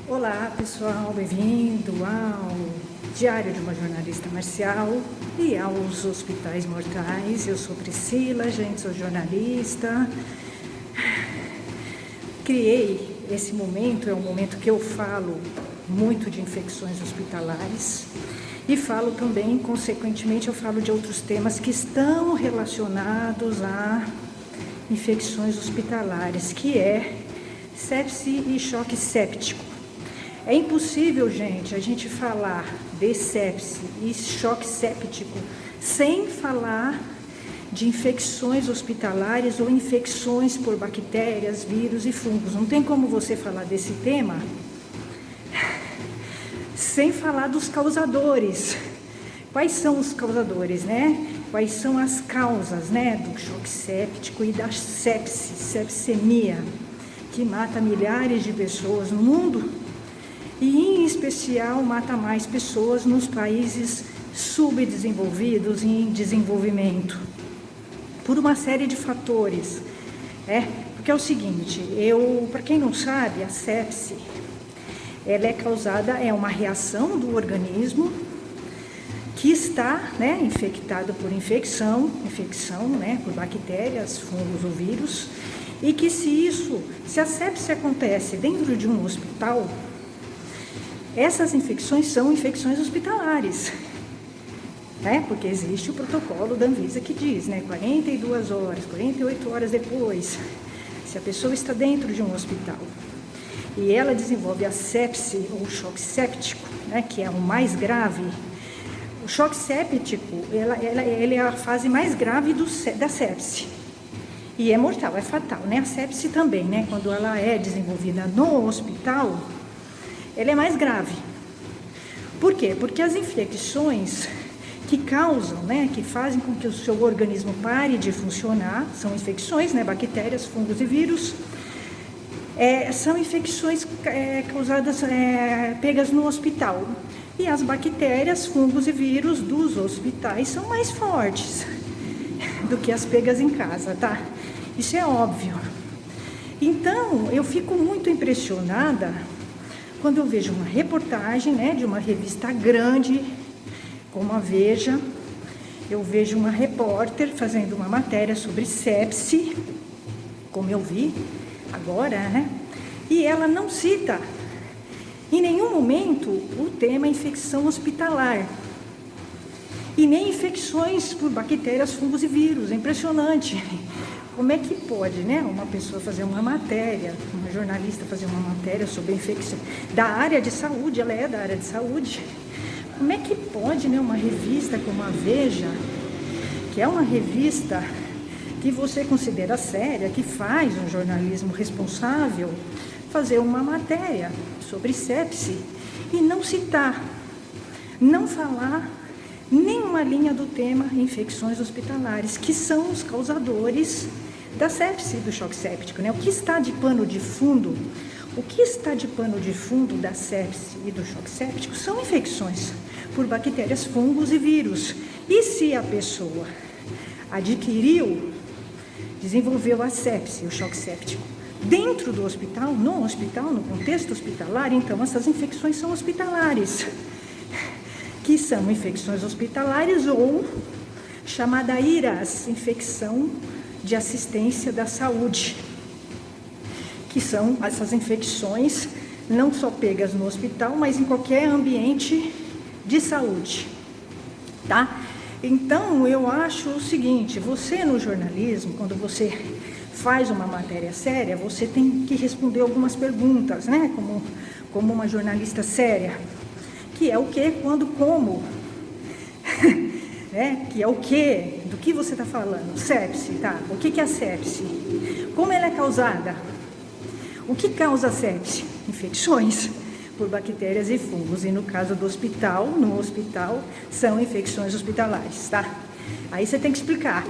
Olá pessoal, bem-vindo ao Diário de uma Jornalista Marcial e aos Hospitais Mortais. Eu sou Priscila, gente, sou jornalista. Criei esse momento, é um momento que eu falo muito de infecções hospitalares e falo também, consequentemente, eu falo de outros temas que estão relacionados a infecções hospitalares, que é sepse e choque séptico. É impossível, gente, a gente falar de sepse e choque séptico sem falar de infecções hospitalares ou infecções por bactérias, vírus e fungos. Não tem como você falar desse tema sem falar dos causadores. Quais são os causadores, né? Quais são as causas, né, do choque séptico e da sepse, sepsemia, que mata milhares de pessoas no mundo? E, em especial, mata mais pessoas nos países subdesenvolvidos e em desenvolvimento, por uma série de fatores. Porque é o seguinte, para quem não sabe, a sepse, ela é causada, é uma reação do organismo que está, infectado por infecção, por bactérias, fungos ou vírus, e que se a sepse acontece dentro de um hospital, essas infecções são infecções hospitalares, porque existe o protocolo da Anvisa que diz, 42 horas, 48 horas depois, se a pessoa está dentro de um hospital e ela desenvolve a sepse ou choque séptico, que é o mais grave. O choque séptico, ele é a fase mais grave da sepse e é mortal, é fatal, A sepse também, quando ela é desenvolvida no hospital, ela é mais grave. Por quê? Porque as infecções que causam, que fazem com que o seu organismo pare de funcionar, são infecções, bactérias, fungos e vírus, são infecções causadas, pegas no hospital. E as bactérias, fungos e vírus dos hospitais são mais fortes do que as pegas em casa, tá? Isso é óbvio. Então, eu fico muito impressionada quando eu vejo uma reportagem, de uma revista grande, como a Veja, eu vejo uma repórter fazendo uma matéria sobre sepse, como eu vi agora, e ela não cita em nenhum momento o tema infecção hospitalar, e nem infecções por bactérias, fungos e vírus. É impressionante. Como é que pode, uma pessoa fazer uma matéria, uma jornalista fazer uma matéria sobre infecção da área de saúde, ela é da área de saúde, como é que pode, uma revista como a Veja, que é uma revista que você considera séria, que faz um jornalismo responsável, fazer uma matéria sobre sepse e não citar, não falar nenhuma linha do tema infecções hospitalares, que são os causadores da sepse e do choque séptico, O que está de pano de fundo? O que está de pano de fundo da sepse e do choque séptico são infecções por bactérias, fungos e vírus. E se a pessoa desenvolveu a sepse, o choque séptico, dentro do hospital, no contexto hospitalar, então essas infecções são hospitalares, que são infecções hospitalares ou chamada IRAS, infecção de assistência da saúde, que são essas infecções não só pegas no hospital, mas em qualquer ambiente de saúde, tá? Então, eu acho o seguinte, você no jornalismo, quando você faz uma matéria séria, você tem que responder algumas perguntas, como uma jornalista séria, que é o que, quando, como, que é o que, do que você está falando, sepse, tá? O que é a sepse? Como ela é causada? O que causa a sepse? Infecções por bactérias e fungos, e no caso do hospital, no hospital, são infecções hospitalares, tá? Aí você tem que explicar.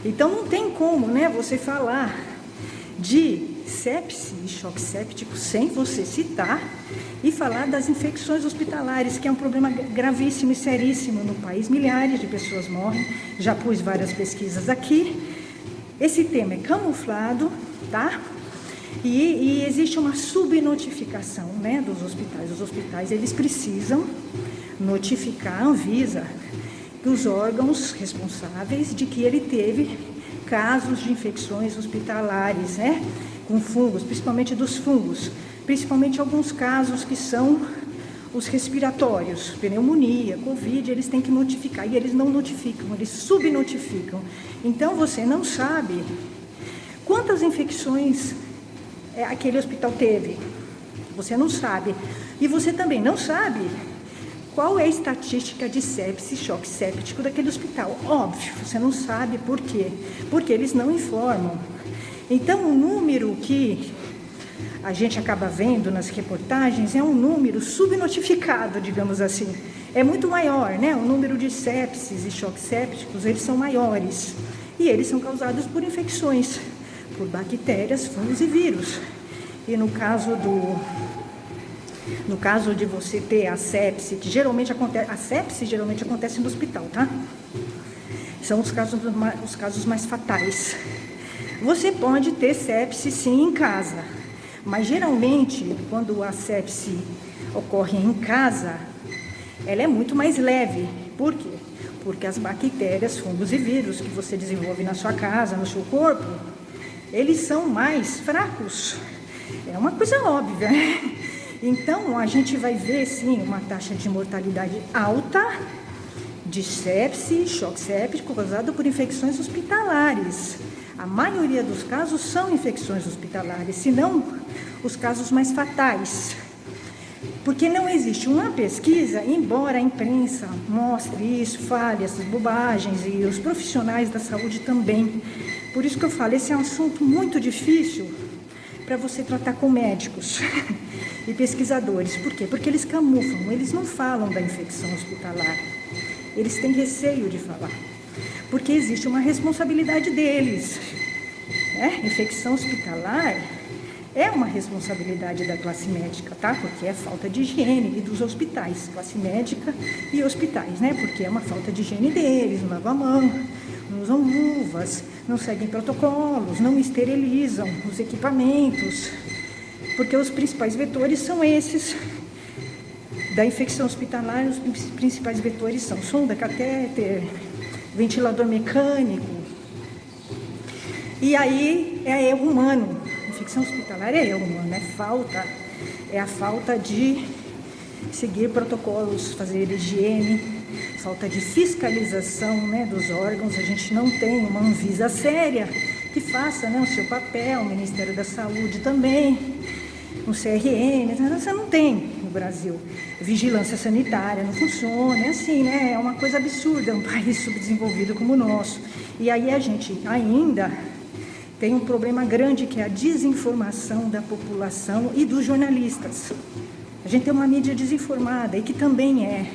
Então não tem como, você falar de sepse e choque séptico sem você citar e falar das infecções hospitalares, que é um problema gravíssimo e seríssimo no país. Milhares de pessoas morrem, já pus várias pesquisas aqui. Esse tema é camuflado, tá? E existe uma subnotificação, né, dos hospitais. Os hospitais, eles precisam notificar a Anvisa, os órgãos responsáveis, de que ele teve casos de infecções hospitalares, né, com fungos, principalmente dos fungos, principalmente alguns casos que são os respiratórios, pneumonia, Covid, eles têm que notificar, e eles não notificam, eles subnotificam. Então, você não sabe quantas infecções aquele hospital teve, você não sabe. E você também não sabe qual é a estatística de sepse, choque séptico daquele hospital. Óbvio, você não sabe por quê, porque eles não informam. Então, o número que a gente acaba vendo nas reportagens é um número subnotificado, digamos assim. É muito maior, né? O número de sepses e choques sépticos, eles são maiores. E eles são causados por infecções, por bactérias, fungos e vírus. E no caso de você ter a sepse, que geralmente acontece, a sepse geralmente acontece no hospital, tá? São os casos mais fatais. Você pode ter sepse sim em casa, mas geralmente quando a sepse ocorre em casa, ela é muito mais leve. Por quê? Porque as bactérias, fungos e vírus que você desenvolve na sua casa, no seu corpo, eles são mais fracos. É uma coisa óbvia. Então, a gente vai ver, sim, uma taxa de mortalidade alta de sepse, choque séptico, causado por infecções hospitalares. A maioria dos casos são infecções hospitalares, se não os casos mais fatais. Porque não existe uma pesquisa, embora a imprensa mostre isso, fale essas bobagens, e os profissionais da saúde também. Por isso que eu falo, esse é um assunto muito difícil para você tratar com médicos e pesquisadores. Por quê? Porque eles camuflam, eles não falam da infecção hospitalar. Eles têm receio de falar, porque existe uma responsabilidade deles. Infecção hospitalar é uma responsabilidade da classe médica, tá? Porque é falta de higiene e dos hospitais, classe médica e hospitais, né? Porque é uma falta de higiene deles, não lavam a mão, não usam luvas, não seguem protocolos, não esterilizam os equipamentos, porque os principais vetores são esses. Da infecção hospitalar, os principais vetores são sonda, catéter, ventilador mecânico. E aí é erro humano. Infecção hospitalar é erro humano, é a falta de seguir protocolos, fazer higiene, falta de fiscalização, né, dos órgãos. A gente não tem uma Anvisa séria que faça, né, o seu papel, o Ministério da Saúde também, um CRM, você não tem no Brasil. Vigilância sanitária não funciona, é assim, né, é uma coisa absurda, um país subdesenvolvido como o nosso. E aí a gente ainda tem um problema grande, que é a desinformação da população e dos jornalistas. A gente tem uma mídia desinformada e que também é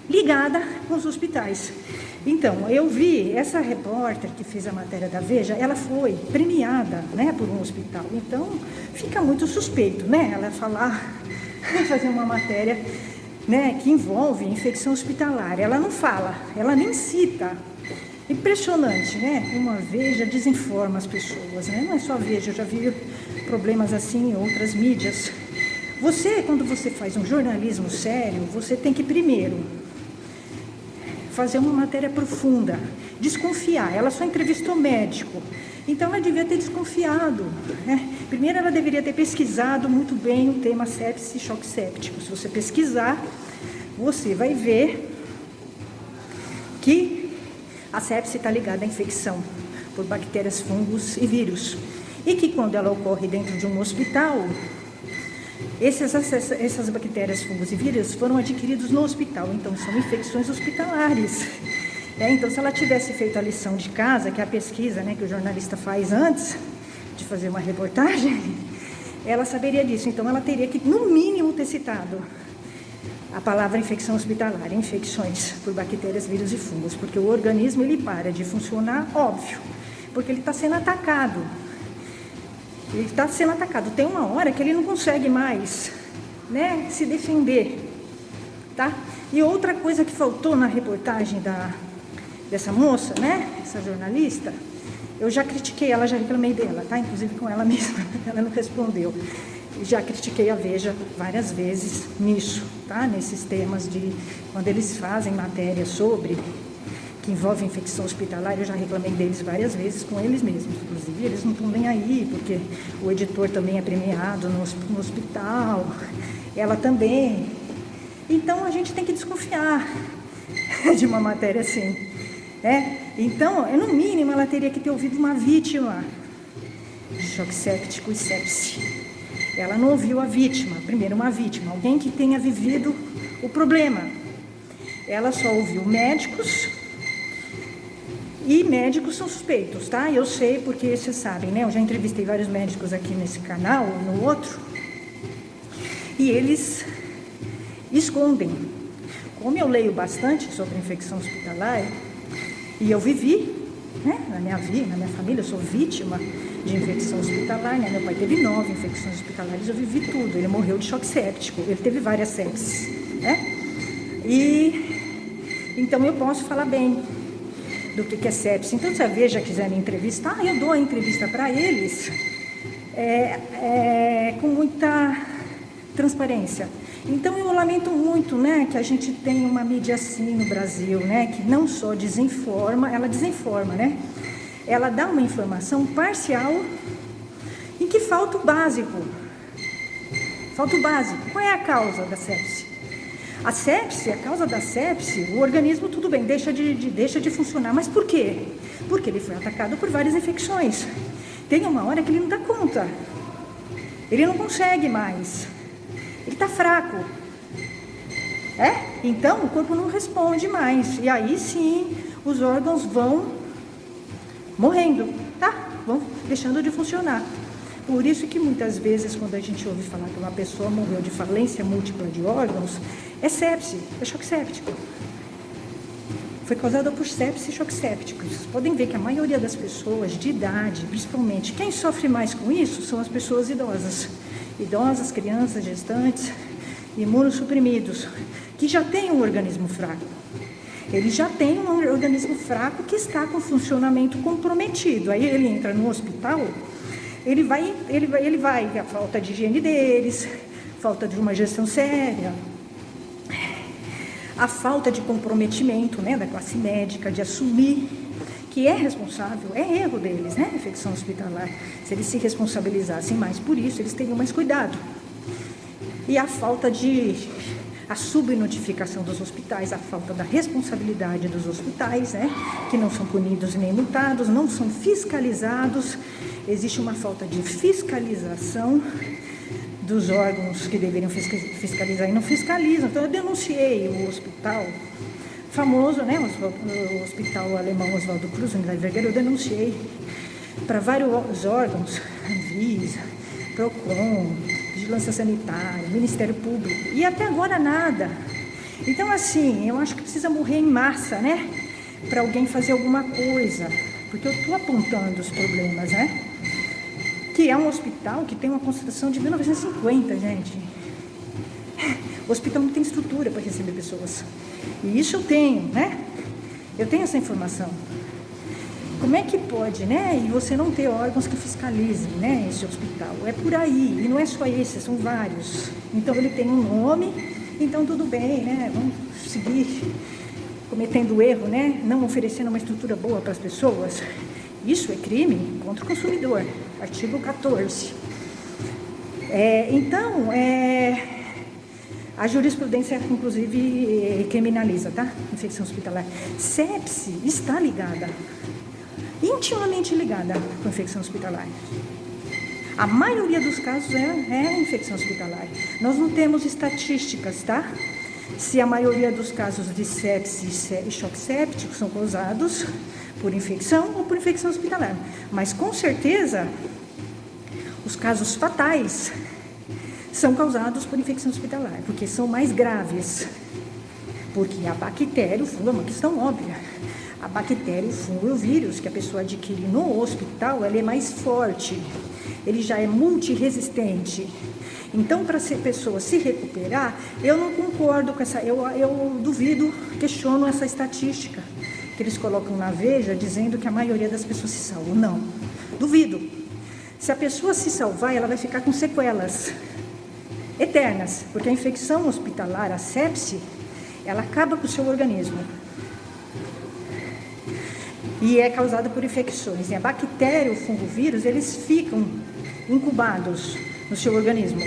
ligada com os hospitais. Então, eu vi essa repórter que fez a matéria da Veja, ela foi premiada, né, por um hospital. Então, fica muito suspeito, né, ela fazer uma matéria, né, que envolve infecção hospitalar. Ela não fala, ela nem cita. Impressionante, né? Uma Veja desinforma as pessoas, né? Não é só Veja, eu já vi problemas assim em outras mídias. Quando você faz um jornalismo sério, você tem que primeiro fazer uma matéria profunda, desconfiar. Ela só entrevistou médico, então ela devia ter desconfiado, né? Primeiro ela deveria ter pesquisado muito bem o tema sepse e choque séptico. Se você pesquisar, você vai ver que a sepse está ligada à infecção por bactérias, fungos e vírus. E que quando ela ocorre dentro de um hospital, essas bactérias, fungos e vírus foram adquiridos no hospital. Então, são infecções hospitalares. Então, se ela tivesse feito a lição de casa, que é a pesquisa, né, que o jornalista faz antes de fazer uma reportagem, ela saberia disso. Então, ela teria que, no mínimo, ter citado a palavra infecção hospitalar, infecções por bactérias, vírus e fungos, porque o organismo ele para de funcionar, óbvio, porque ele está sendo atacado. Ele está sendo atacado. Tem uma hora que ele não consegue mais, né, se defender, tá? E outra coisa que faltou na reportagem dessa moça, né, essa jornalista, Eu já critiquei ela, já reclamei dela, tá? Inclusive com ela mesma, ela não respondeu. Já critiquei a Veja várias vezes nisso, tá? Nesses temas de quando eles fazem matéria sobre que envolve infecção hospitalar, eu já reclamei deles várias vezes com eles mesmos. Inclusive, eles não estão nem aí, porque o editor também é premiado no hospital, ela também. Então, a gente tem que desconfiar de uma matéria assim, né? Então, no mínimo, ela teria que ter ouvido uma vítima de choque séptico e sepse. Ela não ouviu a vítima, primeiro uma vítima, alguém que tenha vivido o problema. Ela só ouviu médicos, e médicos são suspeitos, tá? Eu sei porque vocês sabem, né? Eu já entrevistei vários médicos aqui nesse canal, no outro, e eles escondem. Como eu leio bastante sobre infecção hospitalar, e eu vivi, né? Na minha família, eu sou vítima de infecção hospitalar, né? Meu pai teve 9 infecções hospitalares, eu vivi tudo. Ele morreu de choque séptico, ele teve várias sepses, né? E então eu posso falar bem do que é sepsis. Então, se a Veja quiser me entrevistar, eu dou a entrevista para eles com muita transparência. Então, eu lamento muito, né, que a gente tem uma mídia assim no Brasil, né, que não só desinforma, ela desinforma, né? Ela dá uma informação parcial em que falta o básico. Falta o básico. Qual é a causa da sepse? A sepse, a causa da sepse, o organismo, tudo bem, deixa de funcionar. Mas por quê? Porque ele foi atacado por várias infecções. Tem uma hora que ele não dá conta. Ele não consegue mais. Ele está fraco. Então, o corpo não responde mais. E aí, sim, os órgãos vão morrendo, tá? Vão deixando de funcionar. Por isso que muitas vezes, quando a gente ouve falar que uma pessoa morreu de falência múltipla de órgãos, é sepse, é choque séptico. Foi causada por sepse e choque séptico. Vocês podem ver que a maioria das pessoas de idade, principalmente, quem sofre mais com isso são as pessoas idosas. Idosas, crianças, gestantes, imunossuprimidos, que já têm um organismo fraco. Ele já tem um organismo fraco que está com funcionamento comprometido. Aí ele entra no hospital, ele vai, a falta de higiene deles, falta de uma gestão séria, a falta de comprometimento, né, da classe médica, de assumir que é responsável, é erro deles, né, infecção hospitalar. Se eles se responsabilizassem mais por isso, eles teriam mais cuidado. E a subnotificação dos hospitais, a falta da responsabilidade dos hospitais, né, que não são punidos nem multados, não são fiscalizados. Existe uma falta de fiscalização dos órgãos que deveriam fiscalizar e não fiscalizam. Então, eu denunciei o hospital famoso, né, o hospital alemão Oswaldo Cruz, Unidade Vergueiro, eu denunciei para vários órgãos, Anvisa, Procon, Vigilância Sanitária, Ministério Público, e até agora nada. Então, assim, eu acho que precisa morrer em massa, né, para alguém fazer alguma coisa, porque eu estou apontando os problemas, né, que é um hospital que tem uma construção de 1950, gente. O hospital não tem estrutura para receber pessoas. E isso eu tenho, né? Eu tenho essa informação. Como é que pode, né? E você não ter órgãos que fiscalizem, né, esse hospital? É por aí. E não é só esse, são vários. Então, ele tem um nome, então tudo bem, né? Vamos seguir cometendo erro, né? Não oferecendo uma estrutura boa para as pessoas. Isso é crime contra o consumidor. Artigo 14. A jurisprudência, inclusive, criminaliza, tá? Infecção hospitalar. Sepse está ligada, intimamente ligada com infecção hospitalar. A maioria dos casos é infecção hospitalar. Nós não temos estatísticas, tá? Se a maioria dos casos de sepse e choque séptico são causados por infecção ou por infecção hospitalar. Mas, com certeza, os casos fatais são causados por infecção hospitalar, porque são mais graves. Porque a bactéria, o fungo é uma questão óbvia. A bactéria, o fungo e o vírus que a pessoa adquire no hospital, ela é mais forte. Ele já é multiresistente. Então, para a pessoa se recuperar, eu não concordo com essa... Eu duvido, questiono essa estatística. que eles colocam na Veja dizendo que a maioria das pessoas se salvam. Não, duvido. Se a pessoa se salvar, ela vai ficar com sequelas eternas, porque a infecção hospitalar, a sepse, ela acaba com o seu organismo. E é causada por infecções. A bactéria, o fungo, o vírus, eles ficam incubados no seu organismo.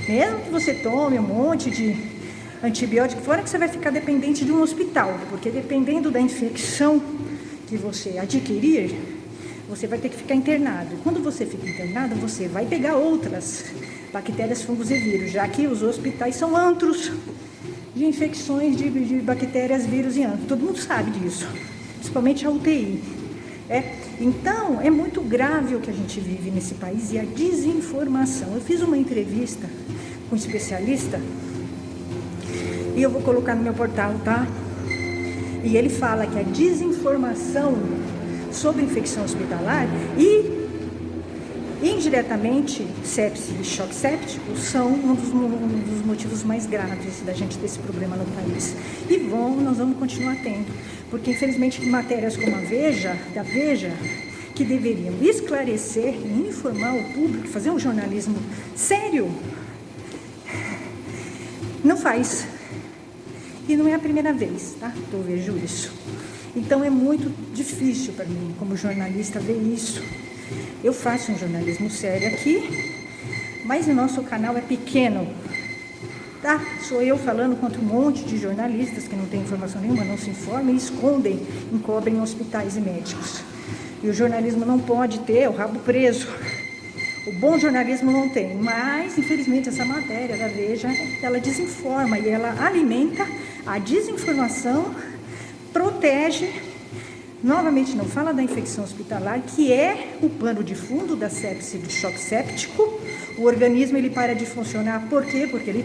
Mesmo que você tome um monte de antibiótico, fora que você vai ficar dependente de um hospital, porque dependendo da infecção que você adquirir, você vai ter que ficar internado. E quando você fica internado, você vai pegar outras bactérias, fungos e vírus, já que os hospitais são antros de infecções de bactérias, vírus e antros. Todo mundo sabe disso, principalmente a UTI. Então, é muito grave o que a gente vive nesse país e a desinformação. Eu fiz uma entrevista com um especialista e eu vou colocar no meu portal, tá? E ele fala que a desinformação sobre infecção hospitalar e indiretamente sepse e choque séptico são um dos motivos mais graves da gente ter esse problema no país. E nós vamos continuar tendo, porque infelizmente matérias como da Veja, que deveriam esclarecer e informar o público, fazer um jornalismo sério, não faz. E não é a primeira vez, tá? Que eu vejo isso. Então é muito difícil para mim, como jornalista, ver isso. Eu faço um jornalismo sério aqui, mas o nosso canal é pequeno, tá? Sou eu falando contra um monte de jornalistas que não têm informação nenhuma, não se informam e escondem, encobrem hospitais e médicos. E o jornalismo não pode ter o rabo preso. O bom jornalismo não tem, mas infelizmente essa matéria da Veja, ela desinforma e ela alimenta a desinformação, protege. Novamente, não fala da infecção hospitalar, que é o pano de fundo da sepse, do choque séptico. O organismo ele para de funcionar, por quê? Porque ele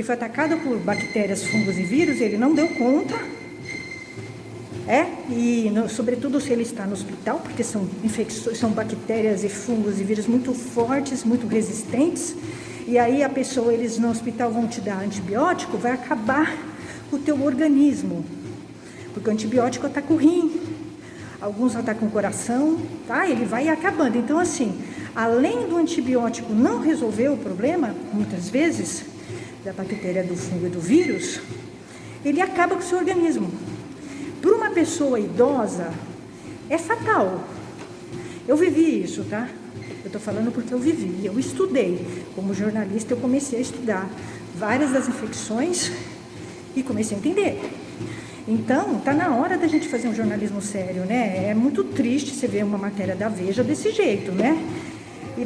foi atacado por bactérias, fungos e vírus, ele não deu conta. Sobretudo se ele está no hospital, porque são infecções, são bactérias e fungos e vírus muito fortes, muito resistentes. E aí eles no hospital vão te dar antibiótico, vai acabar com o teu organismo. Porque o antibiótico ataca o rim, alguns atacam o coração, tá? Ele vai acabando. Então, assim, além do antibiótico não resolver o problema, muitas vezes, da bactéria, do fungo e do vírus, ele acaba com o seu organismo. Para uma pessoa idosa, é fatal. Eu vivi isso, tá? Eu estou falando porque eu vivi, eu estudei. Como jornalista, eu comecei a estudar várias das infecções e comecei a entender. Então, está na hora da gente fazer um jornalismo sério, né? É muito triste você ver uma matéria da Veja desse jeito, né?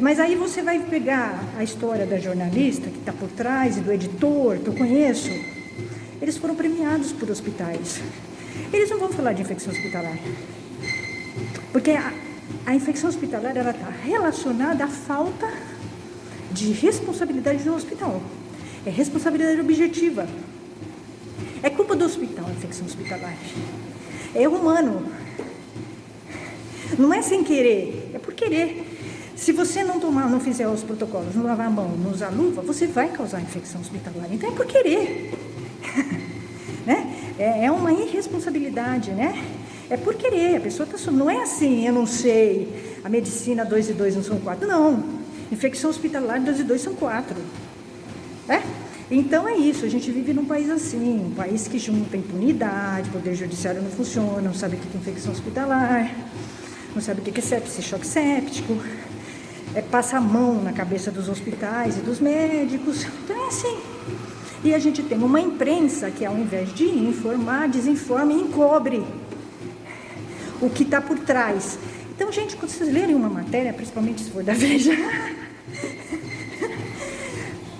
Mas aí você vai pegar a história da jornalista que está por trás e do editor, que eu conheço. Eles foram premiados por hospitais. Eles não vão falar de infecção hospitalar. Porque a infecção hospitalar ela está relacionada à falta de responsabilidade do hospital. É responsabilidade objetiva. É culpa do hospital a infecção hospitalar. É humano. Não é sem querer, é por querer. Se você não fizer os protocolos, não lavar a mão, não usar luva, você vai causar infecção hospitalar. Então é por querer. Né? É uma irresponsabilidade, né? É por querer. A pessoa está... Não é assim, eu não sei, a medicina 2 e 2 não são 4. Não. Infecção hospitalar 2 e 2 são 4. Né? Então é isso, a gente vive num país assim, um país que junta impunidade, poder judiciário não funciona, não sabe o que é infecção hospitalar, não sabe o que é sepse, choque séptico, passa a mão na cabeça dos hospitais e dos médicos. Então é assim. E a gente tem uma imprensa que, ao invés de informar, desinforma e encobre o que está por trás. Então, gente, quando vocês lerem uma matéria, principalmente se for da Veja,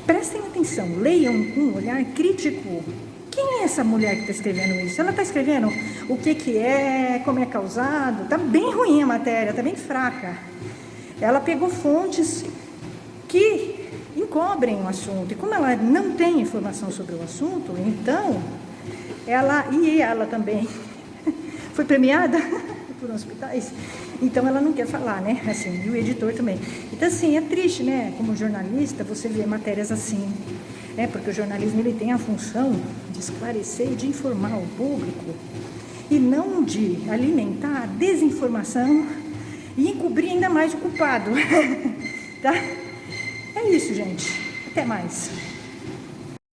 prestem atenção, leiam com um olhar crítico. Quem é essa mulher que está escrevendo isso? Ela está escrevendo o que é, como é causado. Está bem ruim a matéria, está bem fraca. Ela pegou fontes que encobrem o assunto. E como ela não tem informação sobre o assunto, então, ela também foi premiada por hospitais, então ela não quer falar, né? Assim, e o editor também. Então, assim, é triste, né? Como jornalista, você vê matérias assim, né? Porque o jornalismo, ele tem a função de esclarecer e de informar o público. e não de alimentar a desinformação e encobrir ainda mais o culpado. Tá? É isso, gente. Até mais.